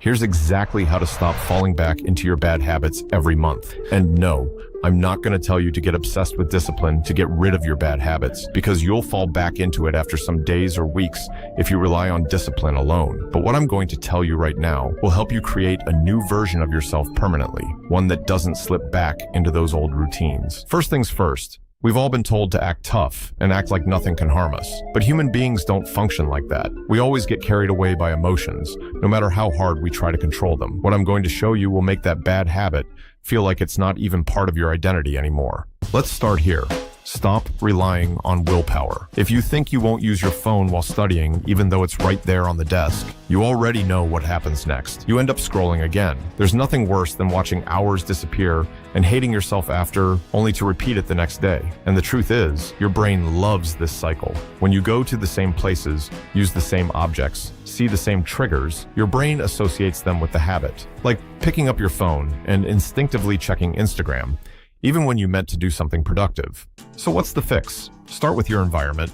Here's exactly how to stop falling back into your bad habits every month. And no, I'm not going to tell you to get obsessed with discipline to get rid of your bad habits, because you'll fall back into it after some days or weeks if you rely on discipline alone. But what I'm going to tell you right now will help you create a new version of yourself permanently, one that doesn't slip back into those old routines. First things first. We've all been told to act tough and act like nothing can harm us. But human beings don't function like that. We always get carried away by emotions, no matter how hard we try to control them. What I'm going to show you will make that bad habit feel like it's not even part of your identity anymore. Let's start here. Stop relying on willpower. If you think you won't use your phone while studying, even though it's right there on the desk, you already know what happens next. You end up scrolling again. There's nothing worse than watching hours disappear and hating yourself after, only to repeat it the next day. And the truth is, your brain loves this cycle. When you go to the same places, use the same objects, see the same triggers, your brain associates them with the habit. Like picking up your phone and instinctively checking Instagram, even when you meant to do something productive. So what's the fix? Start with your environment.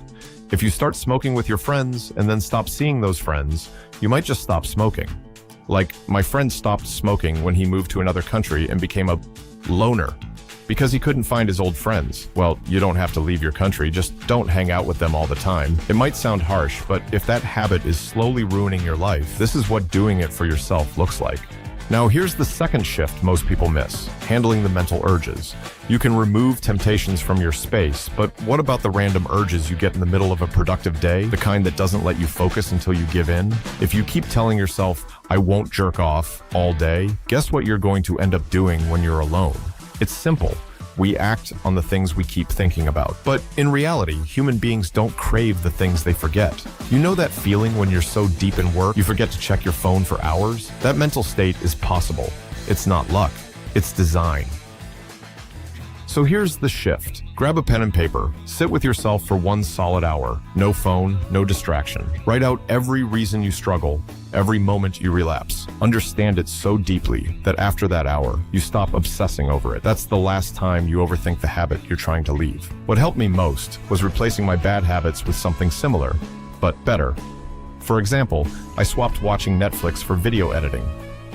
If you start smoking with your friends and then stop seeing those friends, you might just stop smoking. Like, my friend stopped smoking when he moved to another country and became a loner because he couldn't find his old friends. Well, you don't have to leave your country, just don't hang out with them all the time. It might sound harsh, but if that habit is slowly ruining your life, this is what doing it for yourself looks like. Now, here's the second shift most people miss: handling the mental urges. You can remove temptations from your space, but what about the random urges you get in the middle of a productive day, the kind that doesn't let you focus until you give in? If you keep telling yourself, "I won't jerk off," all day, guess what you're going to end up doing when you're alone? It's simple. We act on the things we keep thinking about. But in reality, human beings don't crave the things they forget. You know that feeling when you're so deep in work, you forget to check your phone for hours? That mental state is possible. It's not luck, it's design. So here's the shift. Grab a pen and paper. Sit with yourself for 1 solid hour. No phone, no distraction. Write out every reason you struggle, every moment you relapse. Understand it so deeply that after that hour, you stop obsessing over it. That's the last time you overthink the habit you're trying to leave. What helped me most was replacing my bad habits with something similar, but better. For example, I swapped watching Netflix for video editing.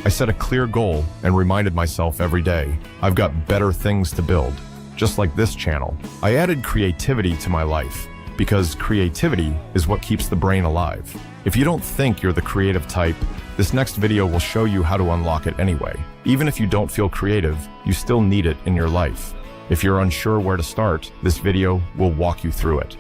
I set a clear goal and reminded myself every day, I've got better things to build, just like this channel. I added creativity to my life, because creativity is what keeps the brain alive. If you don't think you're the creative type, this next video will show you how to unlock it anyway. Even if you don't feel creative, you still need it in your life. If you're unsure where to start, this video will walk you through it.